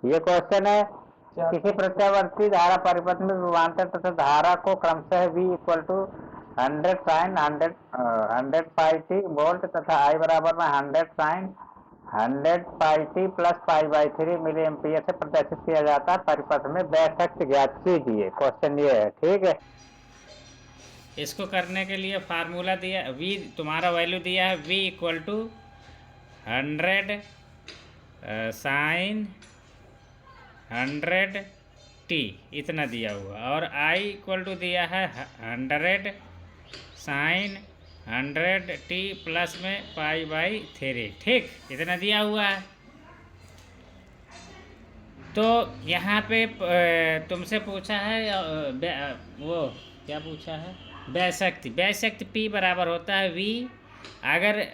ये क्वेश्चन है, किसी प्रत्यावर्ती धारा परिपथ में विभवांतर तथा धारा को क्रमशः V equal to 100 sine 100 pi t volt तथा I बराबर में 100 sine 100 pi t plus pi by 3 milli ampere से प्रदर्शित किया जाता है। परिपथ में वैशक्ति ज्ञात कीजिए। क्वेश्चन ये है, ठीक है। इसको करने के लिए फार्मूला दिया, V तुम्हारा वैल्यू दिया है V equal to 100 sine 100 t, इतना दिया हुआ, और I इक्वल टू दिया है 100 साइन 100 टी प्लस में पाई बाई 3, ठीक, इतना दिया हुआ है। तो यहाँ पे तुमसे पूछा है वो क्या पूछा है, वैशक्ति P बराबर होता है V, अगर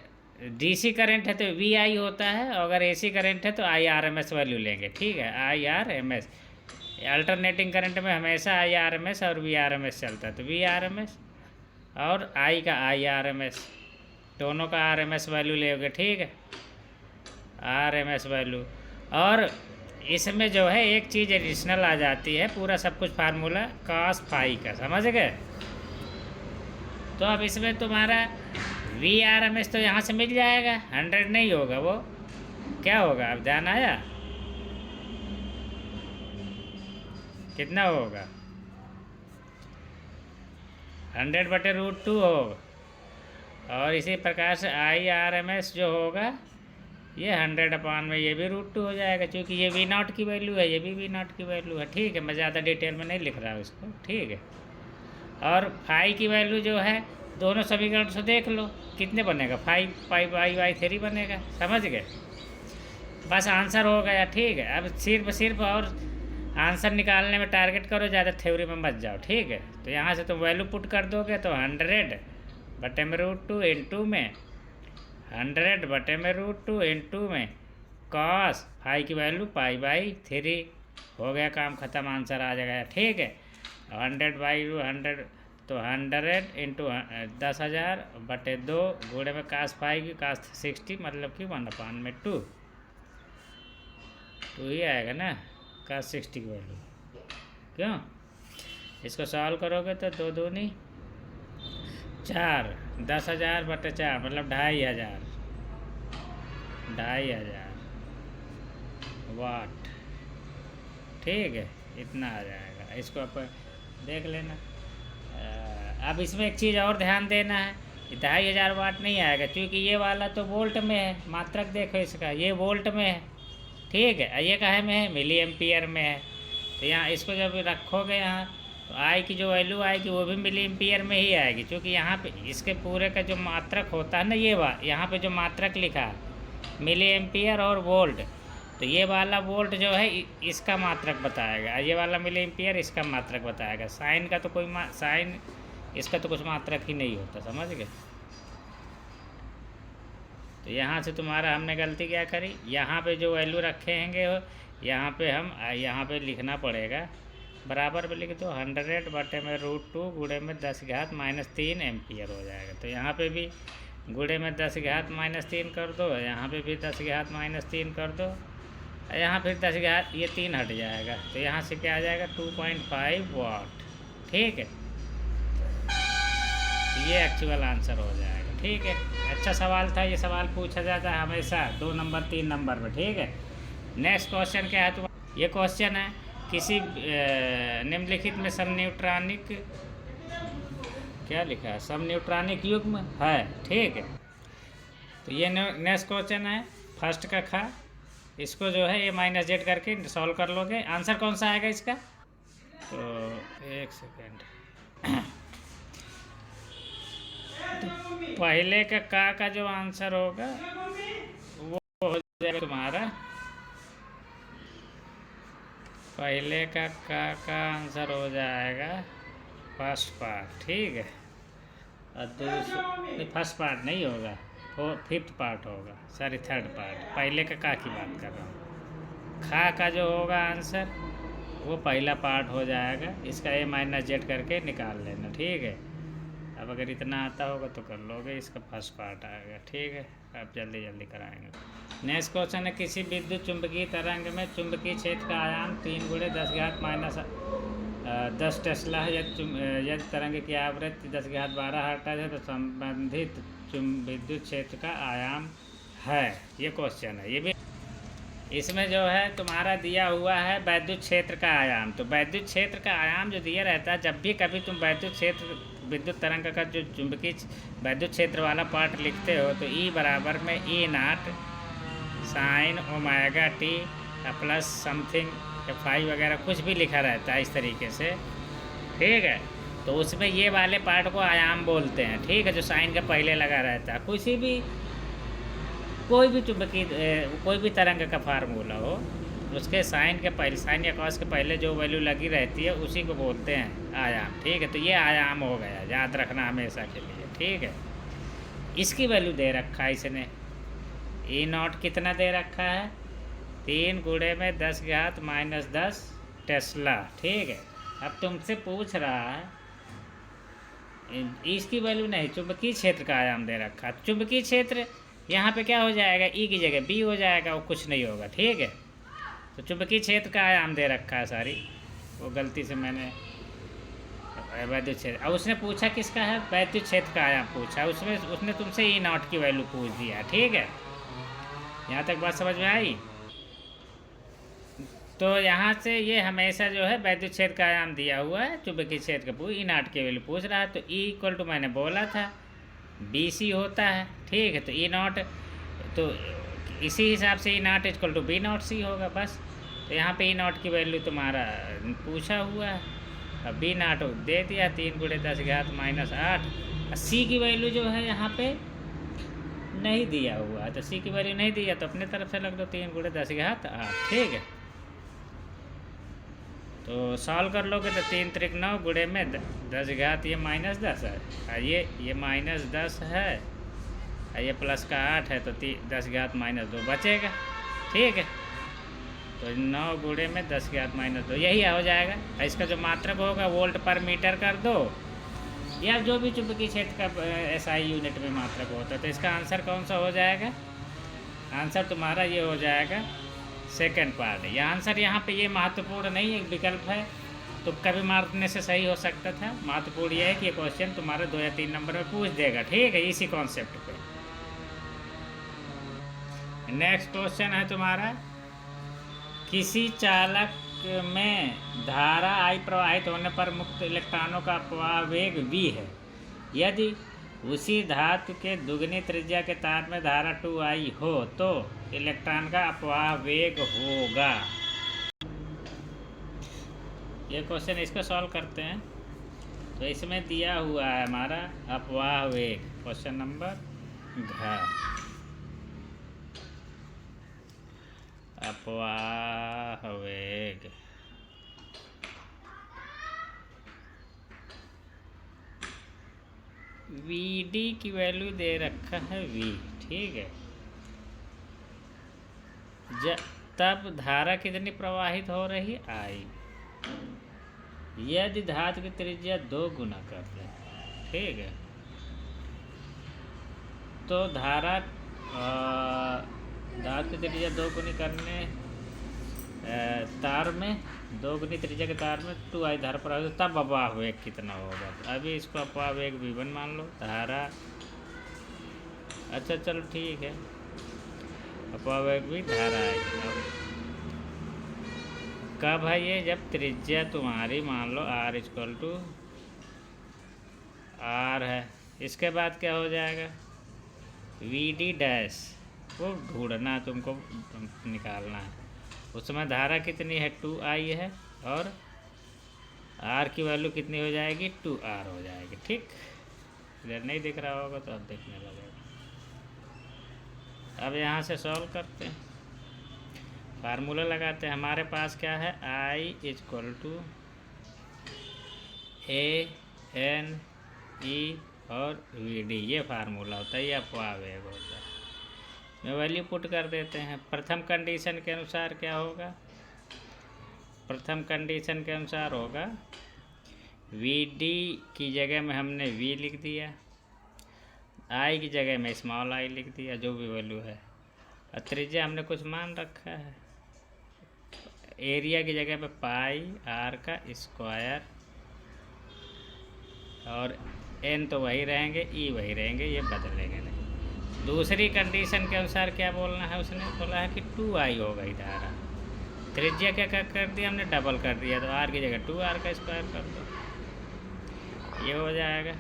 DC करंट है तो VI होता है, और अगर AC करंट है तो IRMS वैल्यू लेंगे, ठीक है, IRMS। अल्टरनेटिंग करंट में हमेशा IRMS और VRMS चलता है, तो VRMS और I का IRMS, दोनों का RMS वैल्यू लेंगे, ठीक है, RMS वैल्यू। और इसमें जो है एक चीज़ एडिशनल आ जाती है, पूरा सब कुछ फार्मूला cos फाई का, समझ गए। तो अब इसमें तुम्हारा VRMS तो यहाँ से मिल जाएगा, 100 नहीं होगा, वो क्या होगा, अब ध्यान आया, कितना होगा, 100/√2 होगा। और इसी प्रकार से IRMS जो होगा ये 100 में ये भी √2 हो जाएगा, क्योंकि ये V0 की वैल्यू है, ये भी V0 की वैल्यू है, ठीक है। मैं ज़्यादा डिटेल में नहीं लिख रहा हूँ इसको, ठीक है। और फाई की वैल्यू जो है, दोनों समीकरण से देख लो कितने बनेगा, 5 पाई बाई 3 बनेगा, समझ गए, बस आंसर हो गया, ठीक है। अब सिर्फ और आंसर निकालने में टारगेट करो, ज़्यादा थ्योरी में मत जाओ, ठीक है। तो यहाँ से तुम वैल्यू पुट कर दोगे तो 100/√2 इंटू में 100/√2 इंटू में cos फाई की वैल्यू पाई बाई 3 हो गया, काम ख़त्म, आंसर आ जाएगा, ठीक है। 100/100 तो 100 इंटू 10,000/2 गुणे में cos फाई की cos 60, मतलब कि 1/2 ही आएगा ना, cos 60 की वैल्यू, क्यों। इसको सॉल्व करोगे तो 2 दूनी 4, 10,000/4 मतलब 2,500 वाट, ठीक है, इतना आ जाएगा। इसको आप देख लेना। अब इसमें एक चीज़ और ध्यान देना है, 2,500 वाट नहीं आएगा, क्योंकि ये वाला तो वोल्ट में है, मात्रक देखो इसका, ये वोल्ट में है, ठीक है, ये काहे में है, मिली एम्पियर में है। तो यहाँ इसको जब रखोगे यहाँ, तो आई की जो वैल्यू आएगी वो भी मिली एम्पियर में ही आएगी, क्योंकि यहाँ पे इसके पूरे का जो मात्रक होता है ना, ये यहाँ पे जो मात्रक लिखा है मिली एम्पियर और वोल्ट, तो ये वाला वोल्ट जो है इसका मात्रक बताएगा, ये वाला मिली एम्पियर इसका मात्रक बताएगा। साइन का तो कोई साइन इसका तो कुछ मात्रक ही नहीं होता, समझ गए। तो यहाँ से तुम्हारा हमने गलती क्या करी, यहाँ पे जो वैल्यू रखे हैंगे यहाँ पे हम यहाँ पे लिखना पड़ेगा, बराबर में लिख दो 100/√2 गुणे में 10⁻³ एम्पियर हो जाएगा। तो यहाँ पे भी गुणे में 10⁻³ कर दो, यहाँ पे भी 10⁻³ कर दो, यहाँ फिर 10 ये 3 हट जाएगा, तो यहाँ से क्या आ जाएगा 2.5 वाट, ठीक है। ये एक्चुअल आंसर हो जाएगा, ठीक है। अच्छा सवाल था, ये सवाल पूछा जाता है हमेशा 2 नंबर 3 नंबर में, ठीक है। नेक्स्ट क्वेश्चन क्या है तुम्हारा, ये क्वेश्चन है किसी निम्नलिखित में समन्यूट्रॉनिक, क्या लिखा है, समन्यूट्रॉनिक युग्म है, ठीक है। तो ये नेक्स्ट क्वेश्चन है, फर्स्ट का खा, इसको जो है ये -z करके सॉल्व कर लोगे। आंसर कौन सा आएगा इसका, तो एक सेकेंड, तो पहले का जो आंसर होगा वो हो जाएगा तुम्हारा, पहले का आंसर हो जाएगा फर्स्ट पार्ट, ठीक है। और दूसरा फर्स्ट पार्ट नहीं होगा, फिफ्थ पार्ट होगा, सॉरी थर्ड पार्ट, पहले का की बात कर रहा हूँ। खा का जो होगा आंसर वो पहला पार्ट हो जाएगा, इसका a-z करके निकाल लेना, ठीक है। अब अगर इतना आता होगा तो कर लोगे, इसका फर्स्ट पार्ट आएगा, ठीक है। अब जल्दी जल्दी कराएंगे। नेक्स्ट क्वेश्चन है, किसी विद्युत चुंबकीय तरंग में चुंबकीय क्षेत्र का आयाम 3 × 10⁻⁻10 टेस्ला है। यदि तरंग की आवृत्ति 10⁻12 हर्ट्ज है तो संबंधित विद्युत क्षेत्र का आयाम है। ये क्वेश्चन है। ये भी इसमें जो है तुम्हारा दिया हुआ है वैद्युत क्षेत्र का आयाम। तो वैद्युत क्षेत्र का आयाम जो दिया रहता है, जब भी कभी तुम वैद्युत क्षेत्र विद्युत तरंग का जो चुंबकीय वैद्युत क्षेत्र वाला पार्ट लिखते हो तो ई बराबर में E0 sine omega t plus something phi वगैरह कुछ भी लिखा रहता है इस तरीके से, ठीक है। तो उसमें ये वाले पार्ट को आयाम बोलते हैं, ठीक है, जो साइन के पहले लगा रहता है। किसी भी कोई भी चुंबकीय कोई भी तरंग का फार्मूला हो, उसके साइन के पहले, साइन या कॉस के पहले जो वैल्यू लगी रहती है उसी को बोलते हैं आयाम, ठीक है। तो ये आयाम हो गया, याद रखना हमेशा के लिए, ठीक है। इसकी वैल्यू दे रखा है इसने, E0 कितना दे रखा है, 3 × 10⁻⁻10 टेस्ला, ठीक है। अब तुमसे पूछ रहा है इसकी वैल्यू नहीं, चुंबकीय क्षेत्र का आयाम दे रखा है। चुंबकीय क्षेत्र यहाँ पे क्या हो जाएगा, ई की जगह बी हो जाएगा, वो कुछ नहीं होगा, ठीक है। तो चुंबकीय क्षेत्र का आयाम दे रखा है सारी, वो गलती से मैंने वैद्युत क्षेत्र। अब उसने पूछा किसका है, वैद्युत क्षेत्र का आयाम पूछा, उसमें उसने तुमसे E0 की वैल्यू पूछ दिया, ठीक है। यहाँ तक बात समझ में आई। तो यहाँ से ये हमेशा जो है वैद्युत क्षेत्र का आयाम दिया हुआ है, चुंबकीय क्षेत्र का E0 की वैल्यू पूछ रहा है। तो E = मैंने बोला था BC होता है, ठीक है। तो E0 तो इसी हिसाब से E0 = B0C होगा बस। तो यहाँ पे E0 की वैल्यू तुम्हारा पूछा हुआ है, अब B0 दे दिया 3 × 10⁻⁻8। C की वैल्यू जो है यहाँ पे नहीं दिया हुआ है, तो C की वैल्यू नहीं दिया तो अपने तरफ से लग दो 3 × 10⁻8, ठीक है। तो सॉल्व कर लोगे तो 3 × 9 गुणे में 10 ये -10 है, ये -10 है, ये प्लस का 8 है, तो 10⁻−2 बचेगा, ठीक है। तो 9 गुणे में 10⁻−2 यही हो जाएगा। इसका जो मात्रक होगा वोल्ट पर मीटर कर दो, या जो भी चुंबकीय क्षेत्र का SI यूनिट में मात्रक होता है। तो इसका आंसर कौन सा हो जाएगा, आंसर तुम्हारा ये हो जाएगा सेकंड पार्ट। ये आंसर यहाँ पे ये महत्वपूर्ण नहीं, एक विकल्प है, तो कभी मारने से सही हो सकता था। महत्वपूर्ण ये है कि ये क्वेश्चन तुम्हारे 2 या 3 नंबर में पूछ देगा, ठीक है, इसी कॉन्सेप्ट पे। नेक्स्ट क्वेश्चन है तुम्हारा, किसी चालक में धारा I प्रवाहित होने पर मुक्त इलेक्ट्रॉनों का अपवाह वेग V है। यदि उसी धातु के दुगनी त्रिज्या के तार में धारा 2I हो तो इलेक्ट्रॉन का अपवाह वेग होगा। ये क्वेश्चन इसको सॉल्व करते हैं। तो इसमें दिया हुआ है हमारा अपवाह वेग, क्वेश्चन नंबर घ, अपवाह वेग VD की वैल्यू दे रखा है V, ठीक है। तब धारा कितनी प्रवाहित हो रही I, यदि धातु की त्रिज्या 2 गुना कर दें, ठीक है, तो धारा धातु की त्रिज्या 2 गुनी करने तार में 2 गुनी त्रिज्या के तार में 2I धारा प्रवाहित, तब अपवाह वेग कितना होगा। अभी इसको अपवाह वेग V1 मान लो, धारा, अच्छा चलो ठीक है, अपवाह वेग भी धारा है। कब है ये, जब त्रिज्या तुम्हारी मान लो R = R है। इसके बाद क्या हो जाएगा, VD डैश, वो ढूंढना तुमको, निकालना है। उसमें धारा कितनी है, 2I है, और R की वैल्यू कितनी हो जाएगी, 2R हो जाएगी, ठीक। इधर नहीं दिख रहा होगा तो अब देखने लगेगा। अब यहाँ से सॉल्व करते हैं, फार्मूला लगाते हैं। हमारे पास क्या है, I = ANE और VD, ये फार्मूला होता है, ये अपवाह वेग होता है। में वैल्यू पुट कर देते हैं। प्रथम कंडीशन के अनुसार क्या होगा, प्रथम कंडीशन के अनुसार होगा VD की जगह में हमने V लिख दिया, I की जगह में स्मॉल I लिख दिया, जो भी वैल्यू है, और त्रिज्या हमने कुछ मान रखा है, एरिया की जगह पे पाई आर का स्क्वायर, और एन तो वही रहेंगे, ई वही रहेंगे, ये बदलेंगे नहीं। दूसरी कंडीशन के अनुसार क्या बोलना है, उसने बोला है कि 2i होगा ही धारा। त्रिज्या क्या कर दिया हमने, डबल कर दिया, तो आर की जगह 2r का स्क्वायर कर दो, ये हो जाएगा।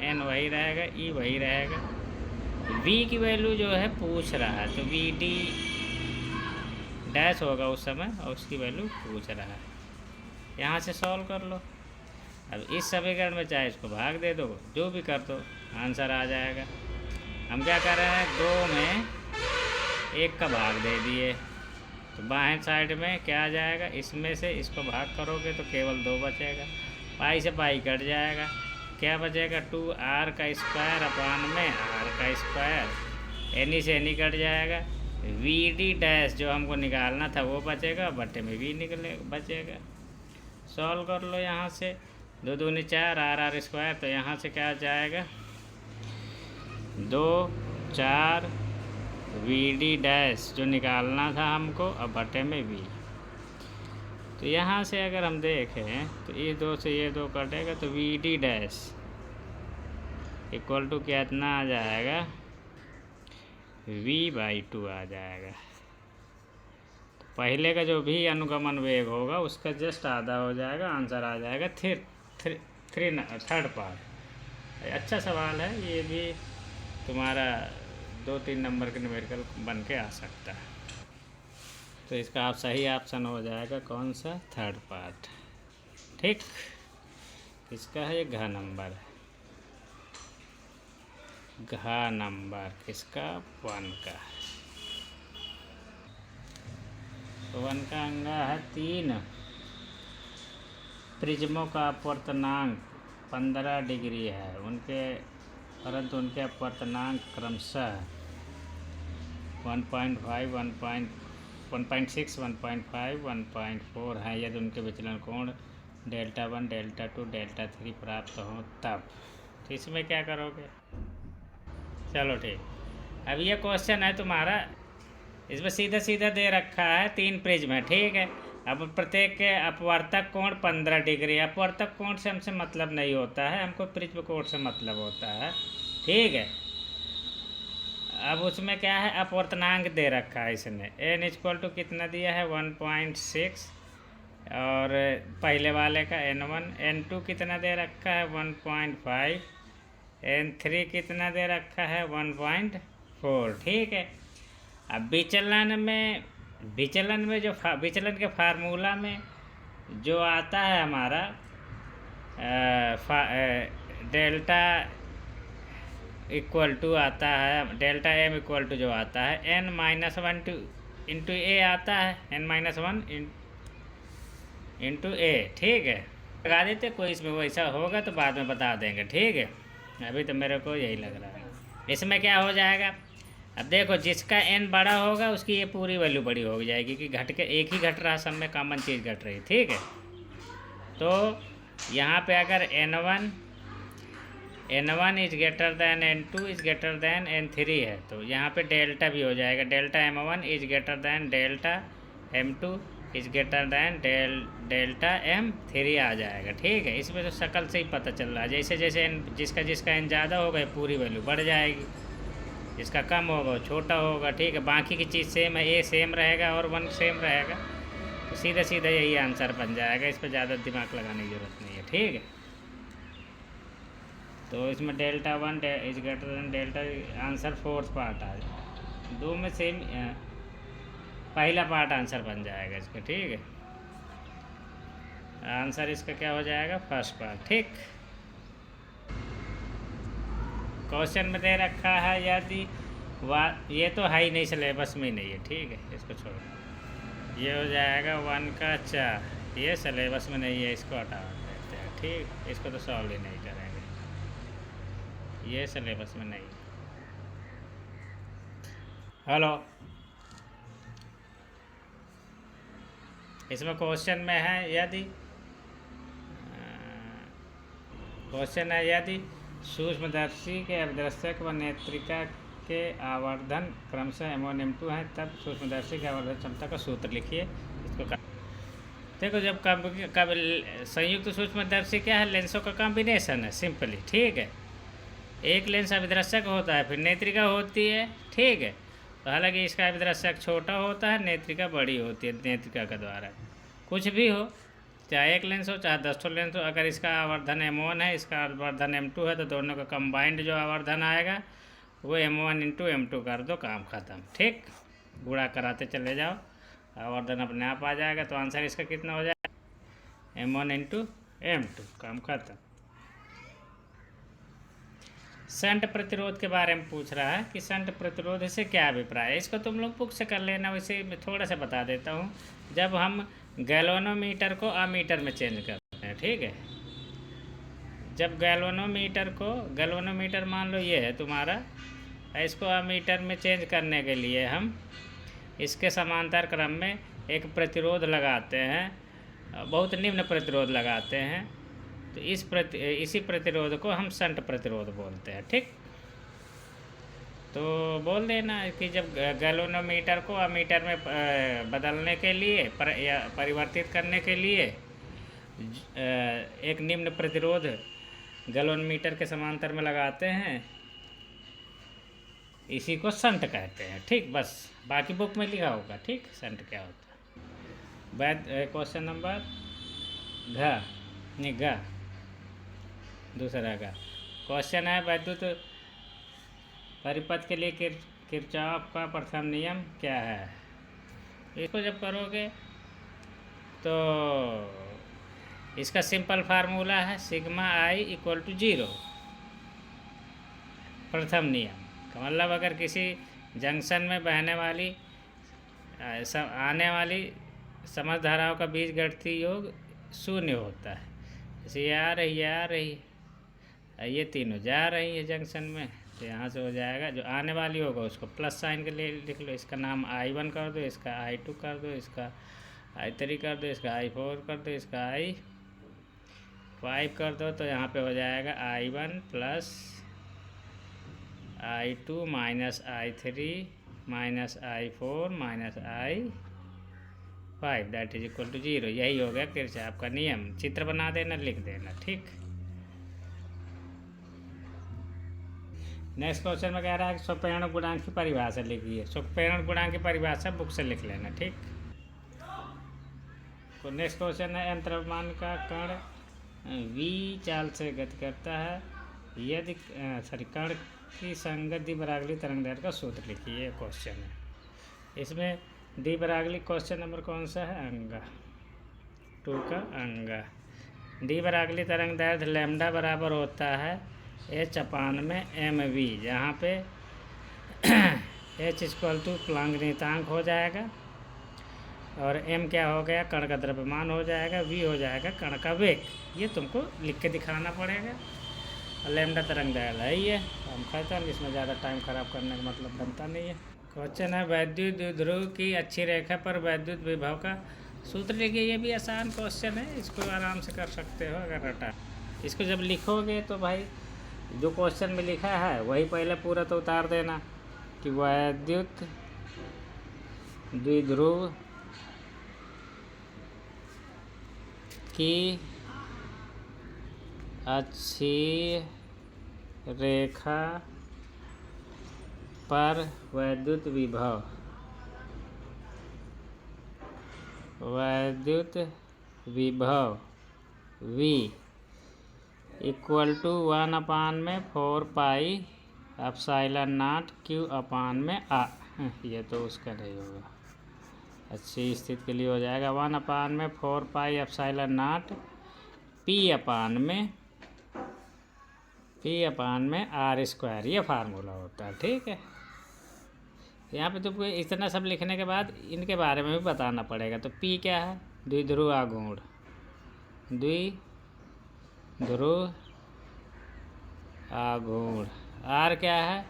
एन वही रहेगा, ई वही रहेगा। वी की वैल्यू जो है पूछ रहा है, तो वी डी डैश होगा उस समय, और उसकी वैल्यू पूछ रहा है। यहाँ से सॉल्व कर लो। अब इस समीकरण में चाहे इसको भाग दे दो, जो भी कर दो, आंसर आ जाएगा। हम क्या कर रहे हैं, 2 में 1 का भाग दे दिए, तो बाएं साइड में क्या आ जाएगा, इसमें से इसको भाग करोगे तो केवल 2 बचेगा, पाई से पाई कट जाएगा, क्या बचेगा 2r का स्क्वायर अपान में r का स्क्वायर, एनी से एनी कट जाएगा, वी डी डैश जो हमको निकालना था वो बचेगा, बटे में वी निकले बचेगा। सॉल्व कर लो यहाँ से, 2 दूनी 4, r स्क्वायर, तो यहाँ से क्या जाएगा 2 4 वी डी डैश जो निकालना था हमको, अब बटे में वी। तो यहाँ से अगर हम देखें तो ये 2 से ये 2 कटेगा, तो V D dash equal to क्या इतना आ जाएगा, v/2 आ जाएगा। तो पहले का जो भी अनुगमन वेग होगा उसका जस्ट आधा हो जाएगा, आंसर आ जाएगा थर्ड पार्ट। अच्छा सवाल है ये भी, तुम्हारा 2-3 नंबर के न्यूमेरिकल बन के आ सकता है। तो इसका आप सही ऑप्शन हो जाएगा कौन सा, थर्ड पार्ट। ठीक, इसका है ये घ नंबर है, घ नंबर किसका, 1 का। तो 1 का अंगा है 3, प्रिज्मों का अपवर्तनांक 15 डिग्री है, परंतु उनके अपवर्तनांक क्रमशः 1.5, 1.6, 1.5, 1.4 है, यदि उनके विचलन कोण Δ1, Δ2, Δ3 प्राप्त हो तब। तो इसमें क्या करोगे, चलो ठीक। अब ये क्वेश्चन है तुम्हारा, इसमें सीधा सीधा दे रखा है 3 प्रिज्म है, ठीक है। अब प्रत्येक के अपवर्तक कोण 15 डिग्री, अपवर्तक कोण से हमसे मतलब नहीं होता है, हमको प्रिज्म कोण से मतलब होता है, ठीक है। अब उसमें क्या है, अपवर्तनांक दे रखा है इसने, n इक्वल टू कितना दिया है 1.6, और पहले वाले का n1, n2 कितना दे रखा है 1.5, n3 कितना दे रखा है 1.4, ठीक है। अब विचलन में जो विचलन के फार्मूला में जो आता है हमारा डेल्टा इक्वल टू आता है, डेल्टा एम इक्वल टू जो आता है n-1 इंटू ए आता है, n-1 इंटू ए, ठीक है। लगा देते, कोई इसमें वैसा होगा तो बाद में बता देंगे, ठीक है। अभी तो मेरे को यही लग रहा है। इसमें क्या हो जाएगा, अब देखो जिसका n बड़ा होगा उसकी ये पूरी वैल्यू बड़ी हो जाएगी, कि घट के एक ही घट रहा, सब में कॉमन चीज़ घट रही, ठीक है। तो यहाँ पे अगर n1 is greater then n2 is greater then n3 है, तो यहाँ पे डेल्टा भी हो जाएगा, delta m1 is greater than delta m2 is greater than delta m3 आ जाएगा, ठीक है। इसमें तो शकल से ही पता चल रहा है, जैसे जैसे जिसका n ज़्यादा होगा पूरी वैल्यू बढ़ जाएगी, जिसका कम होगा वो छोटा होगा, ठीक है। बाकी की चीज़ सेम है, ए सेम रहेगा और 1 सेम रहेगा, तो सीधा सीधा यही आंसर बन जाएगा, इस पर ज़्यादा दिमाग लगाने की ज़रूरत नहीं है, ठीक है। तो इसमें Δ1 is greater than delta, answer 4th part आ जाएगा, 2 में सेम पहला पार्ट आंसर बन जाएगा इसका, ठीक है। आंसर इसका क्या हो जाएगा, फर्स्ट पार्ट, ठीक। क्वेश्चन में दे रखा है यदि ये तो है ही नहीं, सिलेबस में ही नहीं है, ठीक है, इसको छोड़ो। ये हो जाएगा 1 का 4, ये सिलेबस में नहीं है, इसको हटा देते हैं, ठीक। इसको तो सॉल्व ही नहीं करेंगे, ये सिलेबस में नहीं। हेलो, इसमें क्वेश्चन में है यदि क्वेश्चन है यदि सूक्ष्मदर्शी के अभिदर्शक व नेत्रिका के आवर्धन क्रमशः m1 m2 है, तब सूक्ष्मदर्शी की आवर्धन क्षमता का सूत्र लिखिए। इसको देखो, जब कब संयुक्त सूक्ष्मदर्शी क्या है, लेंसों का कॉम्बिनेशन है सिंपली, ठीक है। एक लेंस अभिदर्शक होता है, फिर नेत्रिका होती है, ठीक है। तो हालांकि इसका अभिदर्शक छोटा होता है, नेत्रिका बड़ी होती है नेत्रिका के द्वारा। कुछ भी हो, चाहे एक लेंस हो चाहे 10 लेंस हो, अगर इसका आवर्धन m1 है, इसका आवर्धन m2 है, तो दोनों का कंबाइंड जो आवर्धन आएगा वो m1 × m2 कर दो, काम ख़त्म, ठीक। गुणा कराते चले जाओ, आवर्धन अपने आप आ जाएगा। तो आंसर इसका कितना हो जाएगा, m1 × m2, काम खत्म। शंट प्रतिरोध के बारे में पूछ रहा है कि शंट प्रतिरोध से क्या अभिप्राय है। इसको तुम लोग बुक से कर लेना, वैसे मैं थोड़ा सा बता देता हूँ। जब हम गैल्वेनोमीटर को अमीटर में चेंज करते हैं, ठीक है। जब गैल्वेनोमीटर मान लो ये है तुम्हारा, इसको अमीटर में चेंज करने के लिए हम इसके समांतर क्रम में एक प्रतिरोध लगाते हैं, बहुत निम्न प्रतिरोध लगाते हैं। तो इसी प्रतिरोध को हम शंट प्रतिरोध बोलते हैं, ठीक। तो बोल देना कि जब गैल्वेनोमीटर को अमीटर में बदलने के लिए या परिवर्तित करने के लिए एक निम्न प्रतिरोध गैल्वेनोमीटर के समांतर में लगाते हैं, इसी को शंट कहते हैं, ठीक। बस बाकी बुक में लिखा होगा, ठीक, शंट क्या होता है। क्वेश्चन नंबर दूसरा का क्वेश्चन है, वैद्युत परिपथ के लिए किरचॉफ का प्रथम नियम क्या है। इसको जब करोगे तो इसका सिंपल फार्मूला है सिग्मा i = 0। प्रथम नियम का मतलब अगर किसी जंक्शन में बहने वाली आने वाली समस्त धाराओं का बीजगणितीय योग 0 होता है। जैसे ये आ रही है, ये तीनों जा रही है जंक्शन में, तो यहाँ से हो जाएगा जो आने वाली होगा उसको प्लस साइन के लिए लिख लो। इसका नाम I1 कर दो, इसका I2 कर दो, इसका I3 कर दो, इसका I4 कर दो, इसका I5 कर दो। तो यहाँ पे हो जाएगा I1 + I2 - I3 - I4 - I5 that is equal to 0। यही हो गया किरचॉफ का नियम। चित्र बना देना, लिख देना, ठीक। नेक्स्ट क्वेश्चन में कह रहा है कि स्वप्रेरण गुणांक की परिभाषा लिखिए। स्वप्रेरण गुणांक की परिभाषा बुक से लिख लेना, ठीक। तो नेक्स्ट क्वेश्चन है, m द्रव्यमान का कण v चाल से गति करता है यदि कण की संगत द्विपरागली तरंगदैर्घ्य का सूत्र लिखिए। ये क्वेश्चन है। इसमें द्विपरागली क्वेश्चन नंबर कौन सा है, अंगा 2 का अंगा। द्विपरागली तरंगदैर्घ्य लैम्डा बराबर होता है h/mv, जहाँ पे h = प्लांक नियतांक हो जाएगा और m क्या हो गया, कण का द्रव्यमान हो जाएगा, v हो जाएगा कण का वेग। ये तुमको लिख के दिखाना पड़ेगा। लैम्डा तरंगदैर्घ्य है ये, हम खत्म। इसमें ज़्यादा टाइम खराब करने का मतलब बनता नहीं है। क्वेश्चन है, वैद्युत द्विध्रुव की अच्छी रेखा पर वैद्युत विभव का सूत्र लिखिए। ये भी आसान क्वेश्चन है, इसको आराम से कर सकते हो अगर रटा। इसको जब लिखोगे तो भाई जो क्वेश्चन में लिखा है वही पहले पूरा तो उतार देना कि वैद्युत द्विध्रुव की अच्छी रेखा पर वैद्युत विभव V = 1/4πε0 Q/A। ये तो उसका नहीं होगा, अच्छी स्थिति के लिए हो जाएगा 1/4πε0 P/r²। ये फार्मूला होता है, ठीक है। यहाँ पे तुमको इतना सब लिखने के बाद इनके बारे में भी बताना पड़ेगा। तो P क्या है, द्विध्रुव आघूर्ण, R क्या है,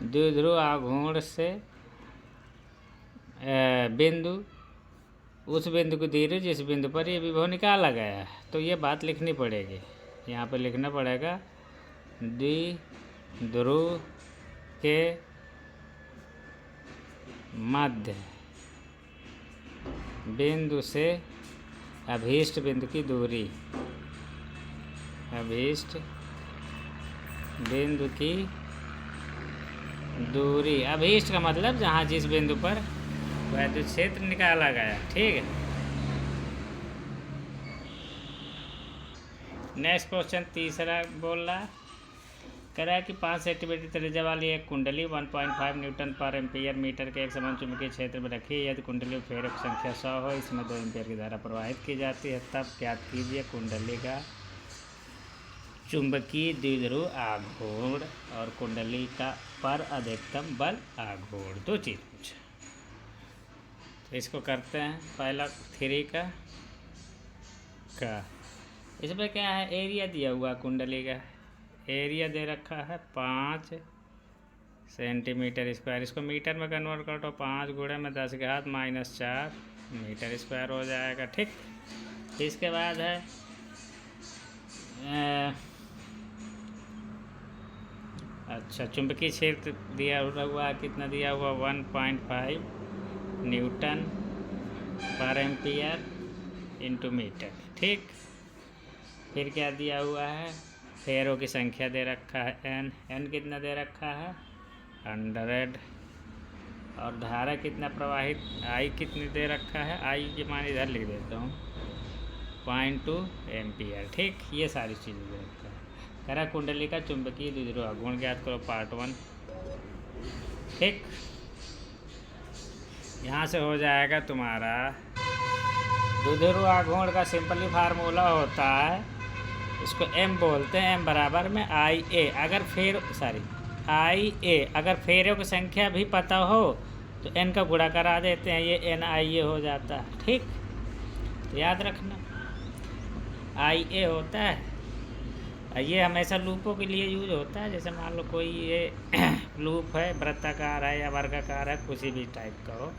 द्विध्रुव आघूर्ण से बिंदु, उस बिंदु को धीरे जिस बिंदु पर ये विभव निकाला गया है। तो ये बात लिखनी पड़ेगी, यहाँ पे लिखना पड़ेगा द्विध्रुव के मध्य बिंदु से अभीष्ट बिंदु की दूरी, अभीष्ट बिंदु की दूरी, अभीष्ट का मतलब जहाँ जिस बिंदु पर वैद्युत क्षेत्र निकाला गया। ठीक है, नेक्स्ट क्वेश्चन तीसरा बोल रहा है, कह रहा है कि 5 सेंटीमीटर त्रिज्या वाली एक कुंडली 1.5 न्यूटन पर एम्पियर मीटर के एक समान चुंबकीय क्षेत्र में रखी है। यदि कुंडली में फेरों की संख्या 100 हो, इसमें 2 एम्पियर की धारा प्रवाहित की जाती है, तब ज्ञात कीजिए कुंडली का चुंबकीय द्विध्रुव आघूर्ण और कुंडली का पर अधिकतम बल आघूर्ण। दो चीज़ पूछा, तो इसको करते हैं पहला 3 का इसमें क्या है, एरिया दिया हुआ कुंडली का, एरिया दे रखा है 5 सेंटीमीटर स्क्वायर, इसको मीटर में कन्वर्ट कर दो, 5 गुणे में 10⁻⁻4 मीटर स्क्वायर हो जाएगा। ठीक, इसके बाद है अच्छा चुंबकीय क्षेत्र दिया हुआ, कितना दिया हुआ 1.5 न्यूटन पर एम्पियर इंटू मीटर। ठीक, फिर क्या दिया हुआ है, फेरों की संख्या दे रखा है n कितना दे रखा है 100, और धारा कितना प्रवाहित I कितनी दे रखा है, I के मान इधर लिख देता हूँ 0.2 एम्पियर। ठीक, ये सारी चीज़ें दे रखा है। कह रहा कुंडली का चुंबकीय द्विध्रुव आघूर्ण ज्ञात करो, पार्ट 1। ठीक, यहाँ से हो जाएगा तुम्हारा द्विध्रुव आघूर्ण का सिंपली फार्मूला होता है, इसको m बोलते हैं, m बराबर में IA, अगर अगर फेरों की संख्या भी पता हो तो n का गुणा करा देते हैं, ये NIA हो जाता है। ठीक, तो याद रखना IA होता है, ये हमेशा लूपों के लिए यूज होता है। जैसे मान लो कोई ये लूप है, वृत्ताकार है या वर्गाकार है, किसी भी टाइप का हो,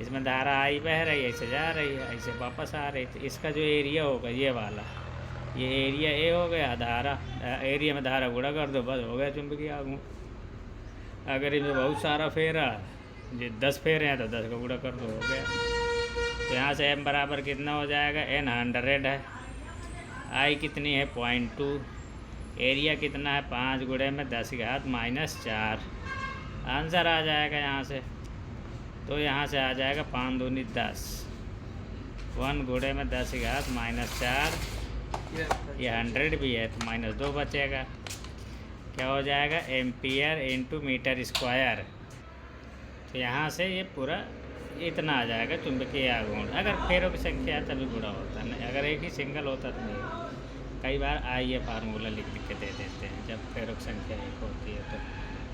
इसमें धारा I बह रही है, ऐसे जा रही है, ऐसे वापस आ रही, तो इसका जो एरिया होगा ये वाला, ये एरिया A हो गया, धारा एरिया में धारा गुणा कर दो, बस हो गया चुंबकीय आघूर्ण। अगर इसमें बहुत सारा फेरा, जो 10 फेरे हैं तो 10 का गुणा कर दो, हो गया। तो यहाँ से m बराबर कितना हो जाएगा, n 100 है, I कितनी है 0.2, एरिया कितना है 5 गुणे में 10⁻⁻4, आंसर आ जाएगा यहाँ से। तो यहाँ से आ जाएगा 5 दूनी 10, 1 गुणे में 10⁻⁻4, ये 100 भी है तो -2 बचेगा, क्या हो जाएगा एम्पियर इंटू मीटर स्क्वायर। तो यहाँ से ये पूरा इतना आ जाएगा चुंबकीय आघूर्ण। अगर फेरों की संख्या है तभी गुणा होता है, नहीं अगर एक ही सिंगल होता तो नहीं। कई बार ये फार्मूला लिख के दे देते हैं जब फेरों की संख्या एक होती है। तो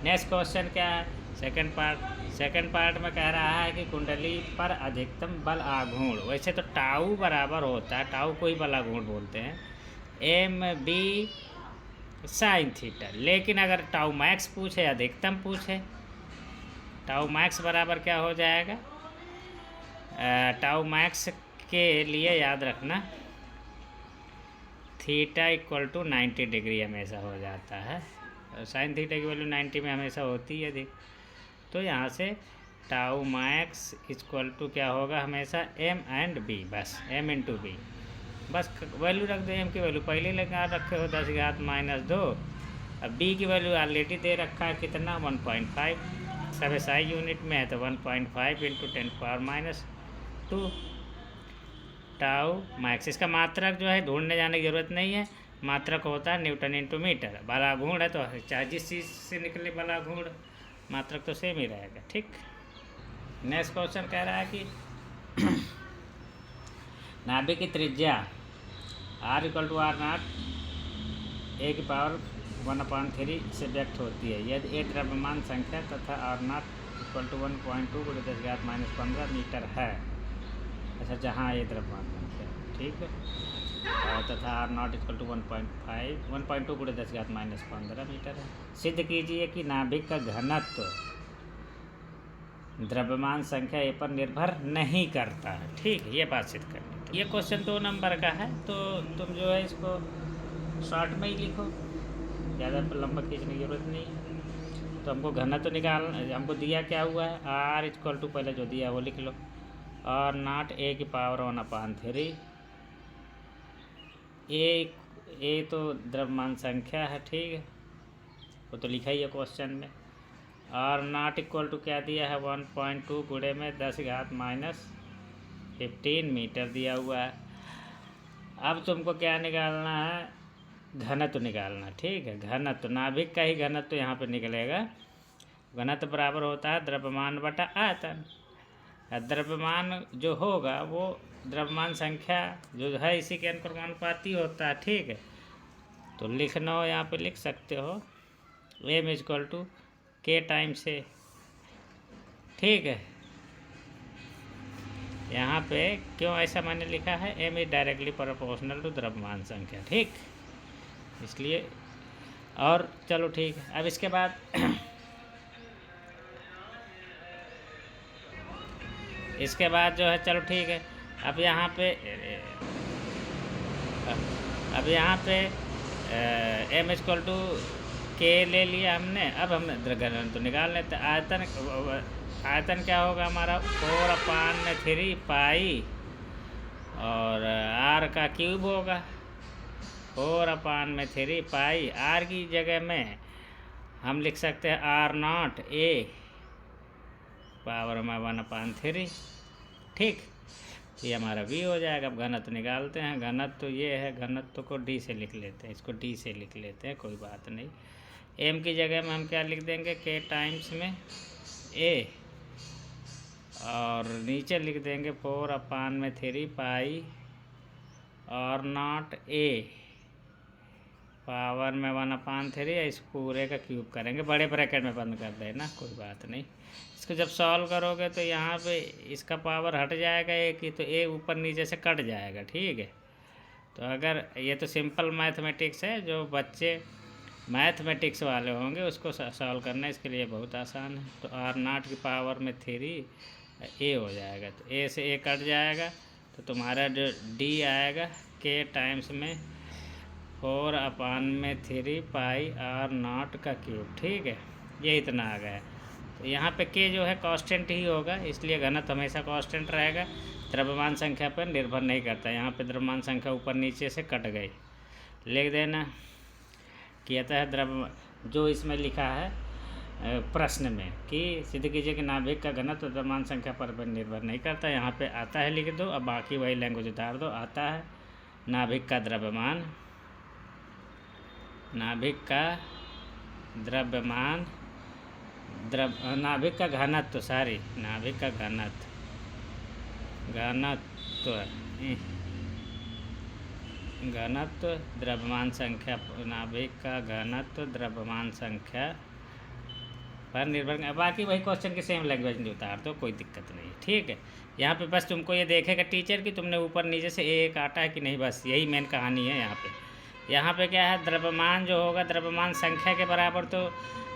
नेक्स्ट क्वेश्चन क्या है, सेकंड पार्ट में कह रहा है कि कुंडली पर अधिकतम बल आघूर्ण, वैसे तो टाउ बराबर होता है, टाउ को ही बल आघूर्ण बोलते हैं, MB sin थीटा, लेकिन अगर टाउ मैक्स पूछे, अधिकतम पूछे, टाउ मैक्स बराबर क्या हो जाएगा, टाउ मैक्स के लिए याद रखना थीटा इक्वल टू 90 डिग्री हमेशा हो जाता है, साइन थीटा की वैल्यू 90 में हमेशा होती है। तो यहाँ से टाउ मैक्स इक्वल टू क्या होगा हमेशा m एंड b, बस m इंटू बी, बस वैल्यू रख दो। m की वैल्यू पहले लगा रखे हो 10⁻⁻2, अब b की वैल्यू ऑलरेडी दे रखा है कितना 1.5, सब SI यूनिट में है तो 1.5 इंटू 10⁻⁻2 टाउ मैक्स। इसका मात्रक जो है ढूंढने जाने की ज़रूरत नहीं है, मात्रक होता है न्यूटन इंटू मीटर। बलाघूर्ण है तो चाहे जिस चीज़ से निकले बलाघूर्ण, मात्रक तो सेम ही रहेगा। ठीक, नेक्स्ट क्वेश्चन कह रहा है कि नाभिक की त्रिज्या r = r0 a की पावर 1/3 से व्यक्त होती है यदि a द्रव्यमान संख्या तथा r0 = 1.2 × 10⁻⁻15 मीटर है। अच्छा, जहाँ ये द्रव्यमान संख्या, ठीक है, और तथा r0 = 1.2 × 10⁻⁻15 मीटर है। सिद्ध कीजिए कि नाभिक का घनत्व द्रव्यमान संख्या ए पर निर्भर नहीं करता है। ठीक है, ये बात सिद्ध करनी। ये क्वेश्चन 2 नंबर का है, तो तुम जो है इसको शॉर्ट में ही लिखो, ज़्यादा लंबा खींचने की जरूरत नहीं है। तो हमको घनत्व निकालना, हमको दिया क्या हुआ है, आर इक्वल टू पहले जो दिया वो लिख लो, और नॉट ए की पावर 1/3। ए तो द्रव्यमान संख्या है, ठीक है, वो तो लिखा ही है क्वेश्चन में। और नॉट इक्वल टू क्या दिया है, 1.2 गुणे में 10⁻⁻15 मीटर दिया हुआ है। अब तुमको क्या निकालना है, घनत्व निकालना, ठीक है। घनत्व, नाभिक का ही घनत्व यहाँ पे निकलेगा। घनत्व बराबर होता है द्रव्यमान बटा आयतन। द्रव्यमान जो होगा वो द्रव्यमान संख्या जो है इसी के अनुपाती होता है, ठीक है। तो लिखना हो यहाँ पे लिख सकते हो एम इक्वल टू के टाइम से, ठीक है। यहाँ पे क्यों ऐसा मैंने लिखा है, M is directly proportional to द्रव्यमान संख्या, ठीक, इसलिए। और चलो ठीक है, अब इसके बाद इसके बाद जो है, चलो ठीक है, अब यहाँ पे एम इक्वल टू के ले लिया हमने। अब हम घनत्व निकाल लेते हैं। आयतन क्या होगा हमारा, 4/3 पाई, और आर का क्यूब होगा 4/3 पाई। आर की जगह में हम लिख सकते हैं R0 ए पावर में 1/3, ठीक। ये हमारा v हो जाएगा। अब घनत्व निकालते हैं। घनत्व तो ये है, घनत्व को d से लिख लेते हैं, इसको d से लिख लेते हैं, कोई बात नहीं। m की जगह में हम क्या लिख देंगे, k टाइम्स में a, और नीचे लिख देंगे 4/3 पाई और नॉट a पावर में 1/3। इस पूरे का क्यूब करेंगे, बड़े ब्रैकेट में बंद कर देना, कोई बात नहीं। इसको जब सॉल्व करोगे तो यहाँ पे इसका पावर हट जाएगा एक ही, तो ए ऊपर नीचे से कट जाएगा, ठीक है। तो अगर ये तो सिंपल मैथमेटिक्स है, जो बच्चे मैथमेटिक्स वाले होंगे उसको सॉल्व करना इसके लिए बहुत आसान है। तो R0 की पावर में 3 ए हो जाएगा, तो ए से ए कट जाएगा, तो तुम्हारा जो डी आएगा के टाइम्स में 4/3 पाई R0 का क्यूब, ठीक है। ये इतना आ गया। तो यहाँ पे के जो है कांस्टेंट ही होगा, इसलिए घनत्व हमेशा कांस्टेंट रहेगा, द्रव्यमान संख्या पर निर्भर नहीं करता। यहाँ पे द्रव्यमान संख्या ऊपर नीचे से कट गई, लिख देना कि अतः जो इसमें लिखा है प्रश्न में कि सिद्ध कीजिए कि नाभिक का घनत्व द्रव्यमान संख्या पर निर्भर नहीं करता, यहाँ पे आता है लिख दो। अब बाकी वही लैंग्वेज उतार दो। आता है नाभिक का द्रव्यमान, नाभिक का घनत्व, सॉरी, नाभिक का घनत्व द्रव्यमान संख्या, नाभिक का घनत्व द्रव्यमान संख्या पर निर्भर। बाकी वही क्वेश्चन की सेम लैंग्वेज में उतार दो, कोई दिक्कत नहीं, ठीक है। यहाँ पे बस तुमको ये देखेगा टीचर कि तुमने ऊपर नीचे से ए काटा है कि नहीं, बस यही मेन कहानी है यहाँ पे। यहाँ पे क्या है, द्रव्यमान जो होगा द्रव्यमान संख्या के बराबर तो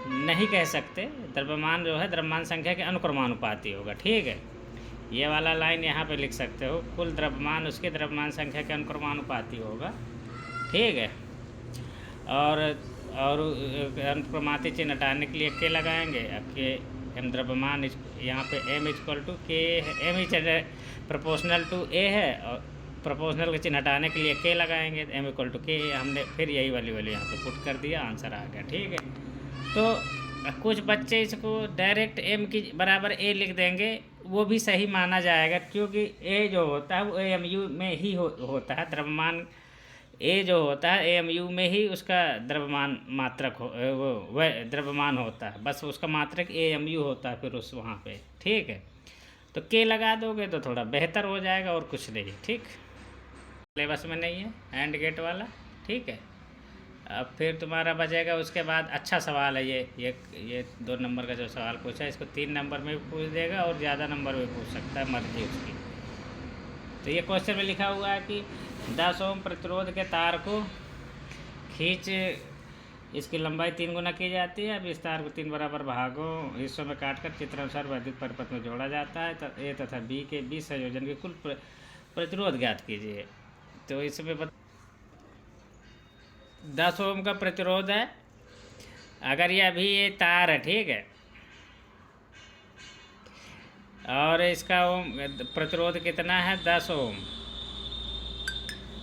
नहीं कह सकते, द्रव्यमान जो है द्रव्यमान संख्या के अनुक्रमानुपाती होगा, ठीक है। ये वाला लाइन यहाँ पे लिख सकते हो, कुल द्रव्यमान उसके द्रव्यमान संख्या के अनुक्रमानुपाती होगा, ठीक है। और अनुक्रमाती चिन्ह हटाने के लिए के लगाएंगे। अब के एम द्रव्यमान यहाँ पे एम इक्वल टू के, एम इज प्रोपोर्शनल टू ए है, और प्रोपोर्शनल के चिन्ह हटाने के लिए के लगाएंगे, एम इक्वल टू के। हमने फिर यही वाली यहाँ पे पुट कर दिया, आंसर आ गया, ठीक है। तो कुछ बच्चे इसको डायरेक्ट एम की बराबर ए लिख देंगे, वो भी सही माना जाएगा, क्योंकि ए जो होता है वो AMU में ही होता है। द्रव्यमान ए जो होता है AMU में ही उसका द्रव्यमान मात्रक वह द्रव्यमान होता है, बस उसका मात्रक AMU होता है फिर उस वहाँ पे, ठीक है। तो के लगा दोगे तो थोड़ा बेहतर हो जाएगा, और कुछ नहीं, ठीक। सिलेबस में नहीं है एंड गेट वाला, ठीक है। अब फिर तुम्हारा बचेगा उसके बाद, अच्छा सवाल है ये 2 नंबर का जो सवाल पूछा है, इसको 3 नंबर में भी पूछ देगा और ज़्यादा नंबर में पूछ सकता है, मर्जी उसकी। तो ये क्वेश्चन में लिखा हुआ है कि 10 ओम प्रतिरोध के तार को खींच, इसकी लंबाई 3 गुना की जाती है। अब इस तार को 3 बराबर भागों हिस्सों में काटकर चित्रानुसार वैद्युत परिपथ में जोड़ा जाता है। ए तथा बी के बीच संयोजन के कुल प्रतिरोध ज्ञात कीजिए। तो इसमें 10 ओम का प्रतिरोध है। अगर ये अभी ये तार है, ठीक है, और इसका ओम प्रतिरोध कितना है 10 ओम।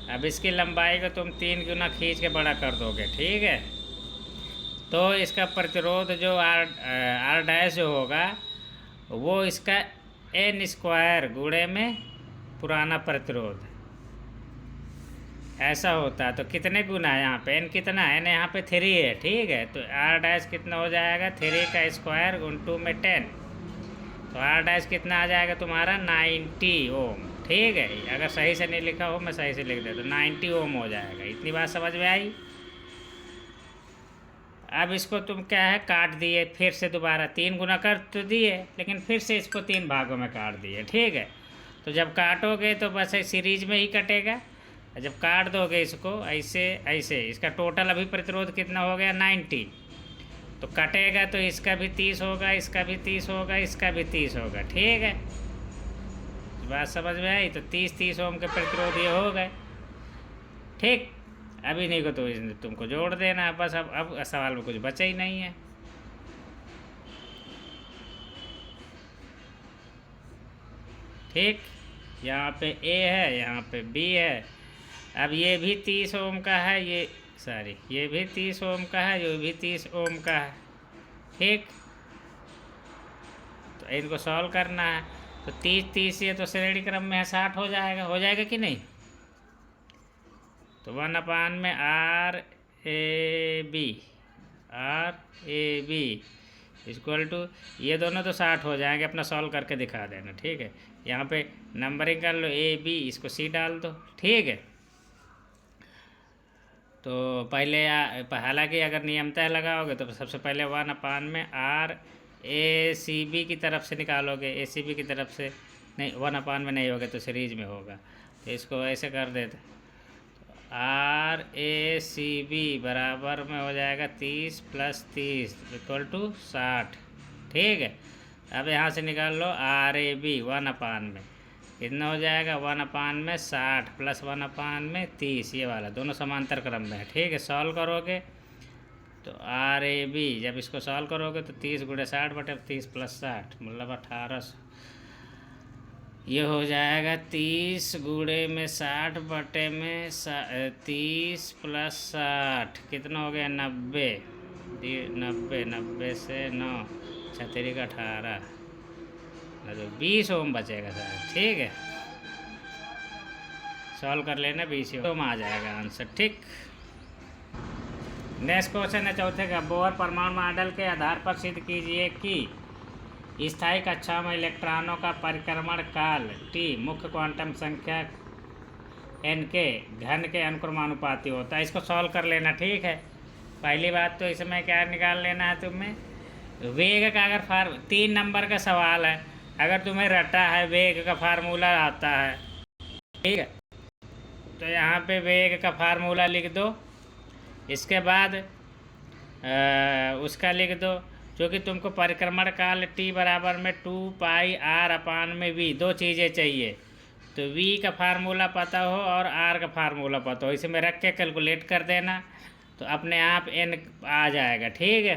अब इसकी लंबाई को तुम 3 गुना खींच के बड़ा कर दोगे, ठीक है, तो इसका प्रतिरोध जो आर डैश जो होगा वो इसका एन स्क्वायर गुणे में पुराना प्रतिरोध ऐसा होता है। तो कितने गुना है यहाँ पे, एन कितना है, एन यहाँ पे 3 है, ठीक है, तो आर डैश कितना हो जाएगा 3 का स्क्वायर गुण 2 में 10, तो आर डैश कितना आ जाएगा तुम्हारा 90 ओम, ठीक है। अगर सही से नहीं लिखा हो मैं सही से लिख देता, तो 90 ओम हो जाएगा। इतनी बात समझ में आई। अब इसको तुम क्या है काट दिए, फिर से दोबारा 3 गुना कर तो दिए, लेकिन फिर से इसको 3 भागों में काट दिए, ठीक है। तो जब काटोगे तो बस सीरीज में ही कटेगा, जब काट दोगे इसको ऐसे ऐसे, इसका टोटल अभी प्रतिरोध कितना हो गया 90, तो कटेगा तो इसका भी 30 होगा, इसका भी 30 होगा, इसका भी 30 होगा, ठीक है। बात समझ में आई। तो 30 ओम के प्रतिरोध ये हो गए, ठीक। अभी नहीं को तो तुमको जोड़ देना है बस। अब सवाल में कुछ बचा ही नहीं है, ठीक। यहाँ पे ए है, यहाँ पे बी है। अब ये भी 30 ओम का है, ये भी 30 ओम का है, ये भी 30 ओम का है, ठीक। तो इनको सॉल्व करना है। तो 30 ये तो श्रेणी क्रम में है, 60 हो जाएगा कि नहीं। तो 1 में R A B equal to, ये दोनों तो 60 हो जाएंगे, अपना सॉल्व करके दिखा देना, ठीक है। यहाँ पे नंबरिंग कर लो ए बी, इसको सी डाल दो, ठीक है। तो पहले हालांकि अगर नियमतः लगाओगे तो सबसे पहले 1 में आर ए सी बी की तरफ से निकालोगे, ए सी बी की तरफ से नहीं, 1 में नहीं होगा तो सीरीज में होगा। तो इसको ऐसे कर देते, आर ए सी बी बराबर में हो जाएगा 30 + 30 इक्वल टू 60, ठीक है। अब यहाँ से निकाल लो आर ए बी 1 में कितना हो जाएगा, 1 में 60 + 1 में 30, ये वाला दोनों समांतर क्रम में है, ठीक है। सॉल्व करोगे तो आर ए बी, जब इसको सॉल्व करोगे तो 30 × 60 बटे 30 + 60 मतलब 1800, ये हो जाएगा 30 × 60 बटे में 30 + 60 कितना हो गया 90, 90 से 9 36 का 18, तो 20 ओम बचेगा सर, ठीक है। सॉल्व कर लेना, 20 ओम आ जाएगा आंसर, ठीक। नेक्स्ट क्वेश्चन है चौथे का, बोहर परमाणु मॉडल के आधार पर सिद्ध कीजिए कि स्थायी कक्षा में इलेक्ट्रॉनों का परिक्रमण काल t मुख्य क्वांटम संख्या n के घन के अनुक्रमानुपाती होता है। इसको सॉल्व कर लेना, ठीक है। पहली बात तो इसमें क्या निकाल लेना है तुम्हें, वेग का। अगर 3 नंबर का सवाल है, अगर तुम्हें रटा है वेग का फार्मूला आता है, ठीक है, तो यहाँ पे वेग का फार्मूला लिख दो, इसके बाद उसका लिख दो जो कि तुमको परिक्रमण काल t बराबर में 2πr/v, 2 चीज़ें चाहिए। तो v का फार्मूला पता हो और r का फार्मूला पता हो, इसमें रख के कैलकुलेट कर देना तो अपने आप n आ जाएगा, ठीक है।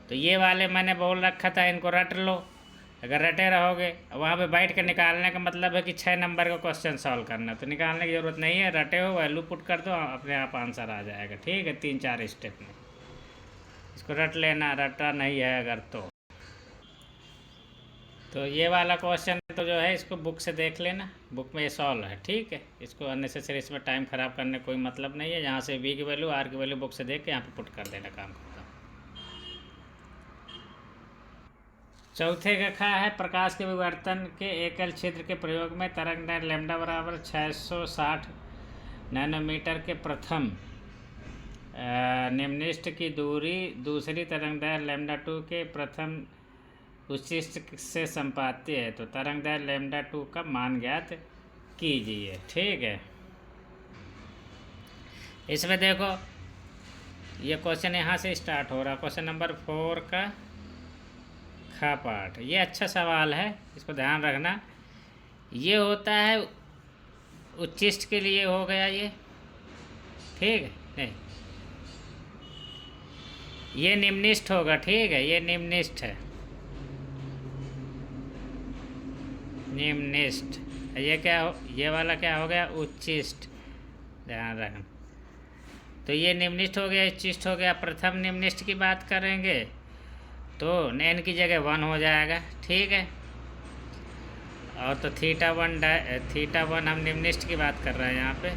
तो ये वाले मैंने बोल रखा था, इनको रट लो। अगर रटे रहोगे वहाँ पे बैठ के निकालने का मतलब है कि 6 नंबर का क्वेश्चन सॉल्व करना, तो निकालने की ज़रूरत नहीं है, रटे हो वैल्यू पुट कर दो, अपने आप आंसर आ जाएगा, ठीक है। 3-4 स्टेप में इसको रट लेना, रटा नहीं है अगर तो ये वाला क्वेश्चन तो जो है इसको बुक से देख लेना, बुक में ये सॉल्व है, ठीक है। इसको अननेसेसरी इसमें टाइम ख़राब करने कोई मतलब नहीं है। यहाँ से v की वैल्यू r की वैल्यू बुक से देख के यहाँ पे पुट कर देना, काम करता हूँ। चौथे का खा है, प्रकाश के विवर्तन के एकल छिद्र के प्रयोग में तरंग लैम्डा बराबर 660 नैनोमीटर के प्रथम निम्नलिखित की दूरी दूसरी तरंगदैर्घ्य λ2 के प्रथम उच्चिष्ट से संपात्य है, तो तरंगदैर्घ्य λ2 का मान ज्ञात कीजिए, ठीक है। इसमें देखो ये क्वेश्चन यहाँ से स्टार्ट हो रहा, क्वेश्चन नंबर 4 का खा पाठ। ये अच्छा सवाल है, इसको ध्यान रखना। ये होता है उच्चिष्ट के लिए हो गया ये, ठीक है। नहीं, ये निम्निष्ठ होगा, ठीक है, ये निम्निष्ठ है, निम्निष्ठ। ये क्या हो, ये वाला क्या हो गया, उच्चिष्ट, ध्यान रखना। तो ये निम्निष्ठ हो गया, उच्चिष्ट हो गया। प्रथम निम्निष्ठ की बात करेंगे तो n की जगह 1 हो जाएगा, ठीक है। और तो थीटा 1 हम निम्निष्ठ की बात कर रहे हैं यहाँ पे,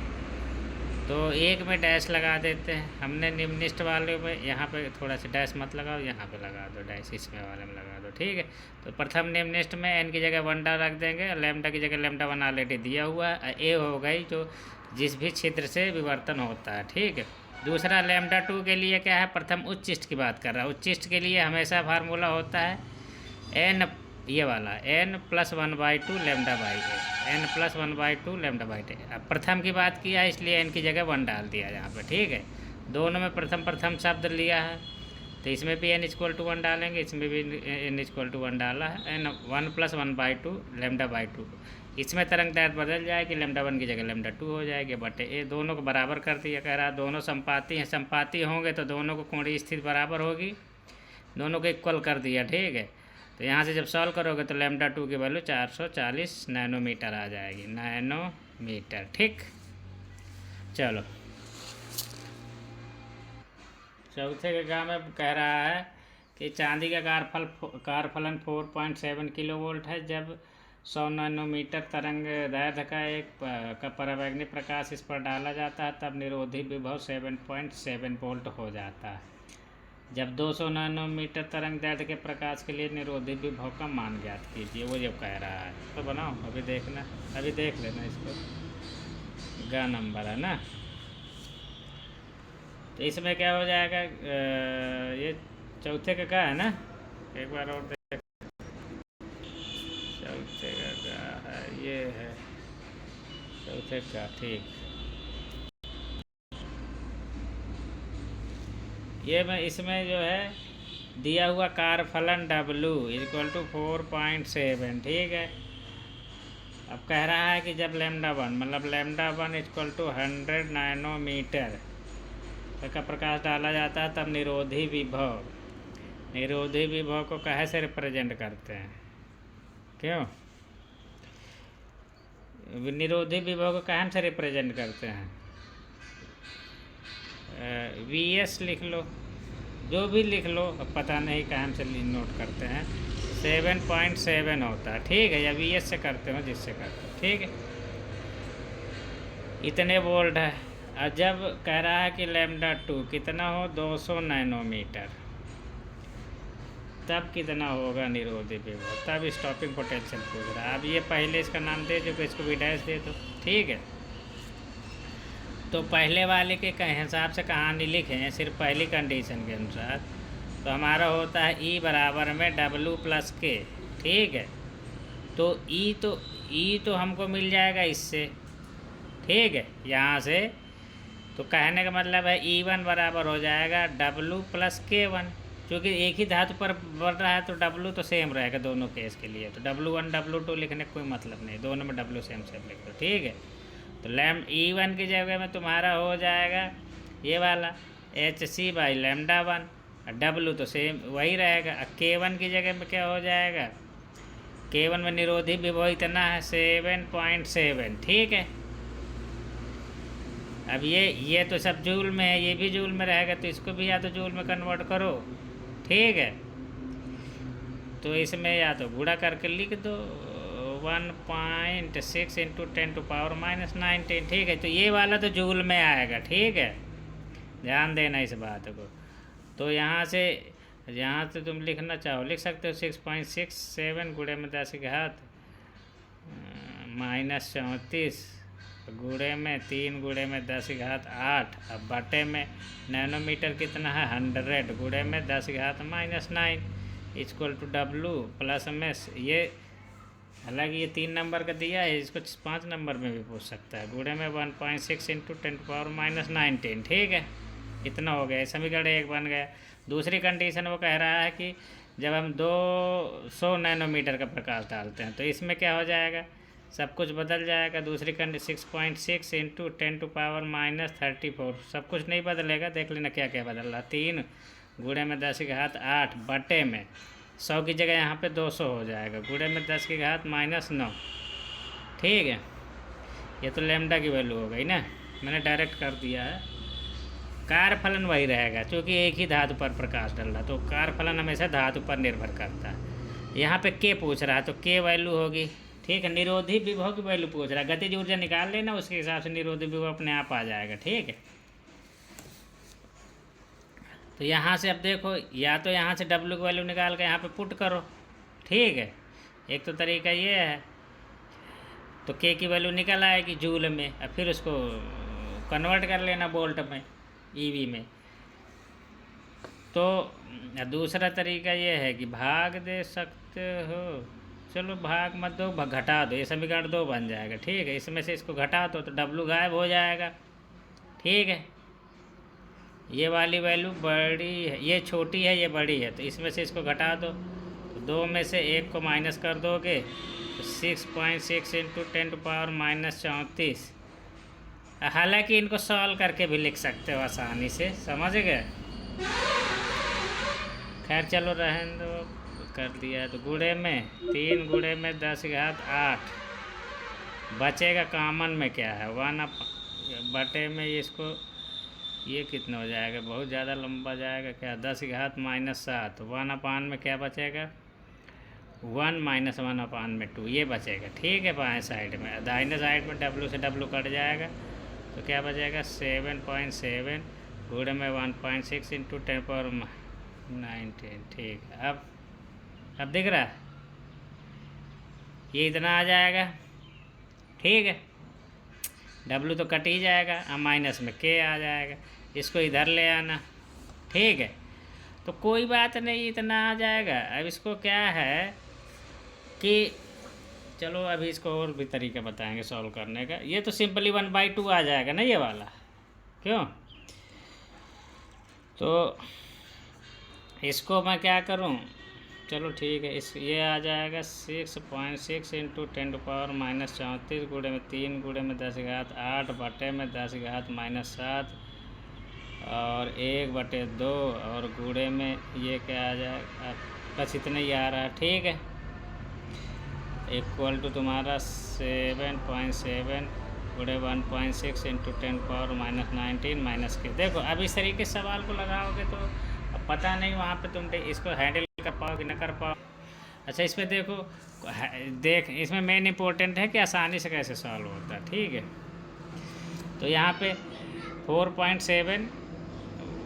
तो एक में डैश लगा देते हैं हमने निम्निष्ठ वाले में। यहाँ पे थोड़ा सा डैश मत लगाओ, यहाँ पे लगा दो डैश, इसमें वाले में लगा दो, ठीक है। तो प्रथम निम्निष्ठ में n की जगह 1 रख देंगे, लैम्डा की जगह लैम्डा 1 ऑलरेडी दिया हुआ है। ए हो गई जो जिस भी छिद्र से विवर्तन होता है, ठीक है। दूसरा λ2 के लिए क्या है, प्रथम उच्चिष्ठ की बात कर रहा है। उच्चिष्ठ के लिए हमेशा फार्मूला होता है n, ये वाला n+1/2 λ/a, n+1/2 λ/a। अब प्रथम की बात किया है इसलिए n की जगह 1 डाल दिया यहाँ पे, ठीक है। दोनों में प्रथम शब्द लिया है तो इसमें भी n=1 डालेंगे, इसमें भी n=1 डाला है, n1+1/2 λ/2। इसमें तरंग दैर्घ्य बदल जाएगी, λ1 की जगह λ2 हो जाएगी, बटे ये दोनों को बराबर कर दिया। कह रहा दोनों समपाती हैं, समपाती होंगे तो दोनों को कोणीय स्थिति बराबर होगी, दोनों को इक्वल कर दिया, ठीक है। तो यहाँ से जब सॉल्व करोगे तो λ2 की वैल्यू 440 नैनोमीटर आ जाएगी, नैनोमीटर, ठीक। चलो चौथे के काम में कह रहा है कि चांदी का कारफलन 4.7 किलोवोल्ट है। जब 100 नैनोमीटर तरंग दैर्घ्य का परावैंगनिक प्रकाश इस पर डाला जाता है तब निरोधी विभव 7.7 वोल्ट हो जाता है। जब 200 नैनोमीटर तरंग दैर्घ्य के प्रकाश के लिए निरोधी विभव का मान ज्ञात कीजिए, वो जब कह रहा है तो बनाओ, अभी देखना, अभी देख लेना इसको, ग नंबर है ना। तो इसमें क्या हो जाएगा, ये चौथे का क्या है ना, एक बार और देख, चौथे का क्या है, ये है चौथे का, ठीक। ये मैं इसमें जो है दिया हुआ कारफलन W=4.7, ठीक है। अब कह रहा है कि जब λ1 मतलब λ1 100 नैनोमीटर का प्रकाश डाला जाता है तब निरोधी विभव को कहे से रिप्रेजेंट करते हैं, क्यों निरोधी विभव को कहाँ से रिप्रेजेंट करते हैं, VS लिख लो, जो भी लिख लो, अब पता नहीं कहाँ से नोट करते हैं, 7.7 होता है, ठीक है, या VS से करते हो जिससे करते हो, ठीक है। इतने वोल्ट है। और जब कह रहा है कि λ2 कितना हो, 200 नैनोमीटर, तब कितना होगा निरोधी विभव, तब स्टॉपिंग पोटेंशियल पूछ रहा है। अब ये पहले इसका नाम दे जो कि इसको भी डैश दे दो, ठीक है। तो पहले वाले के हिसाब से कहानी लिखें सिर्फ पहली कंडीशन के अनुसार, तो हमारा होता है E बराबर में W+K, ठीक है। तो E तो हमको मिल जाएगा इससे, ठीक है, यहाँ से। तो कहने का मतलब है E1 बराबर हो जाएगा W+K1, क्योंकि एक ही धातु पर बढ़ रहा है तो W तो सेम रहेगा दोनों केस के लिए। तो W1 W2 लिखने का कोई मतलब नहीं, दोनों में W सेम लिख दो, ठीक है। तो E1 की जगह में तुम्हारा हो जाएगा ये वाला hc/λ1, W तो सेम वही रहेगा। K1 की जगह में क्या हो जाएगा, K1 में निरोधी विभव इतना है 7.7, ठीक है। अब ये तो सब जूल में है, ये भी जूल में रहेगा, तो इसको भी या तो जूल में कन्वर्ट करो, ठीक है। तो इसमें या तो गुणा करके लिख दो 1.6 × 10⁻⁻19, ठीक है। तो ये वाला तो जूल में आएगा, ठीक है, ध्यान देना इस बात को। तो यहाँ से तुम लिखना चाहो लिख सकते हो 6.67 गुणे में 10⁻⁻34 गुणे में 3 गुणे में 10⁸ अब बटे में नैनोमीटर कितना है 100 गुणे में 10⁻⁻9 =W प्लस में ये, हालांकि ये 3 नंबर का दिया है, इसको 5 नंबर में भी पूछ सकता है, गुणे में 1.6 × 10⁻⁻19, ठीक है। इतना हो गया, समीकरण 1 बन गया। दूसरी कंडीशन वो कह रहा है कि जब हम 200 नैनोमीटर का प्रकाश डालते हैं तो इसमें क्या हो जाएगा, सब कुछ बदल जाएगा। दूसरी कंडीशन 6.6 × 10⁻⁻34, सब कुछ नहीं बदलेगा, देख लेना क्या क्या बदल रहा। 3 गुणे में 10 की घात 8 बटे में 100 की जगह यहाँ पे 200 हो जाएगा, गुणे में 10 की घात -9। ठीक है, ये तो लैम्डा की वैल्यू हो गई ना, मैंने डायरेक्ट कर दिया है। कार्यफलन वही रहेगा क्योंकि एक ही धातु पर प्रकाश डल रहा, तो कार्यफलन हमेशा धातु पर निर्भर करता है। यहाँ पे के पूछ रहा है तो के वैल्यू होगी। ठीक है, निरोधी विभव की वैल्यू पूछ रहा है, गतिज ऊर्जा निकाल लेना, उसके हिसाब से निरोधी विभव अपने आप आ जाएगा। ठीक है, तो यहाँ से अब देखो, या तो यहाँ से W की वैल्यू निकाल के यहाँ पे पुट करो। ठीक है, एक तो तरीका ये है, तो के की वैल्यू निकल आएगी जूल में, और फिर उसको कन्वर्ट कर लेना वोल्ट में, ईवी में। तो दूसरा तरीका ये है कि भाग दे सकते हो, चलो भाग मत दो, घटा दो, ये समीकरण 2 बन जाएगा। ठीक है, इसमें से इसको घटा दो तो W गायब हो जाएगा। ठीक है, ये वाली वैल्यू बड़ी है, ये छोटी है, ये बड़ी है, तो इसमें से इसको घटा दो, तो 2 में से 1 को माइनस कर दोगे तो 6.6 इंटू 10⁻34। हालांकि इनको सॉल्व करके भी लिख सकते हो आसानी से, समझ गए। खैर चलो रहने दो, कर दिया। तो गुणे में 3 गुणे में 10 की घात 8 बचेगा, कॉमन में क्या है 1 बटे में इसको, ये कितना हो जाएगा, बहुत ज़्यादा लंबा जाएगा क्या, 10 की घात -7, 1/, में क्या बचेगा 1 - 1/2, ये बचेगा। ठीक है, बाएं साइड में, दाहिने साइड में W से W कट जाएगा, तो क्या बचेगा 7.7 गुणे में 1.6 इंटू 10⁻19। ठीक है, अब दिख रहा है, ये इतना आ जाएगा। ठीक है, W तो कट ही जाएगा, अब माइनस में K आ जाएगा, इसको इधर ले आना। ठीक है, तो कोई बात नहीं, इतना आ जाएगा। अब इसको क्या है कि चलो अभी इसको और भी तरीका बताएंगे सॉल्व करने का। ये तो सिंपली 1/2 आ जाएगा ना, ये वाला, क्यों। तो इसको मैं क्या करूं, चलो ठीक है, इस ये आ जाएगा 6.6 इंटू 10⁻34 गुणे में 3 गुणे में 10 की घात 8 बटे में 10 की घात -7 और 1/2 और गुणे में ये क्या आ जाएगा, बस इतना ही आ रहा है। ठीक है, इक्वल टू तुम्हारा 7.7 गुणे 1.6 इंटू 10⁻19 माइनस के। देखो अब इस तरीके से सवाल को लगाओगे तो अब पता नहीं वहाँ पे तुम इसको हैंडल कर पाओ कि न कर पाओ। अच्छा, इस पर देखो, इसमें मेन इम्पोर्टेंट है कि आसानी से कैसे सॉल्व होता है। ठीक है, तो यहाँ पे 4.7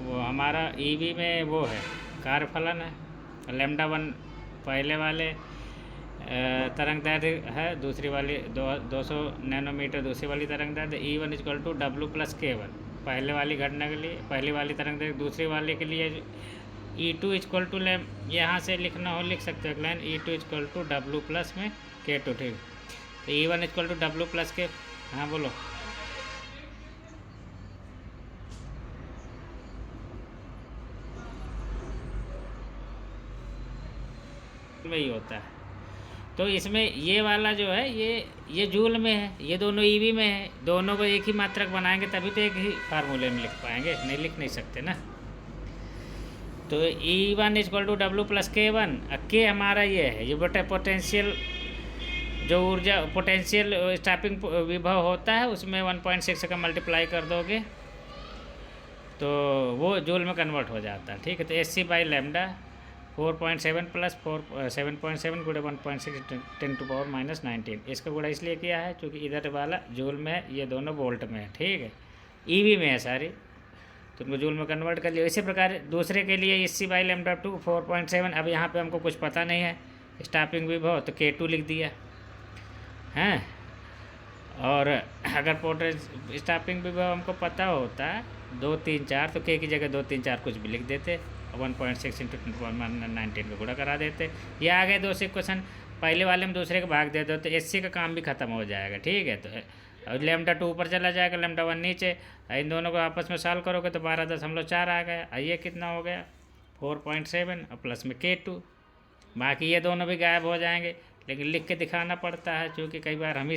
वो हमारा ईवी में वो है कार्यफलन है, λ1 पहले वाले तरंग दैर्ध्य है, दूसरी वाली 200 नैनोमीटर दूसरी वाली तरंग दैर्ध्य। E1 = W + K1 पहले वाली घटना के लिए, पहली वाली तरंग दैर्ध्य दूसरी वाले के लिए। E2 = यहाँ से लिखना हो लिख सकते हो लाइन, E2 = W + में K2। ठीक, तो E1 = W + K। हाँ बोलो, वही होता है। तो इसमें ये वाला जो है ये जूल में है, ये दोनों ईवी में है, दोनों को एक ही मात्रक बनाएंगे तभी तो एक ही फार्मूले में लिख पाएंगे, नहीं लिख नहीं सकते ना। तो E1 = W + K1, K हमारा ये है, ये बटा पोटेंशियल जो ऊर्जा पोटेंशियल स्टॉपिंग विभव होता है उसमें 1.6 का मल्टीप्लाई कर दोगे तो वो जूल में कन्वर्ट हो जाता है। ठीक है, तो Sc/λ 4.7 + 7.7 गुणे 1.6 10⁻19। इसका गुणा इसलिए किया है क्योंकि इधर वाला जूल में है, ये दोनों वोल्ट में है। ठीक है, ईवी में है सारी, तो उनको जूल में कन्वर्ट कर लिया। इसी प्रकार दूसरे के लिए Sc/λ2 4.7, अब यहाँ पे हमको कुछ पता नहीं है स्टॉपिंग विभव, तो K2 लिख दिया है। और अगर स्टॉपिंग विभव हमको पता होता 2 3 4 तो K की जगह 2 3 4 कुछ भी लिख देते, 1.6 इंटू 10⁻19 को गुणा करा देते। ये आ गए 2 से क्वेश्चन, पहले वाले में दूसरे का भाग दे दो तो Sc का काम भी खत्म हो जाएगा। ठीक है, तो λ2 ऊपर चला जाएगा, λ1 नीचे, इन दोनों को आपस में सॉल्व करोगे तो 12.4 आ गया। ये कितना हो गया 4.7 और प्लस में K2, बाकी ये दोनों भी गायब हो जाएंगे, लेकिन लिख के दिखाना पड़ता है क्योंकि कई बार हम ही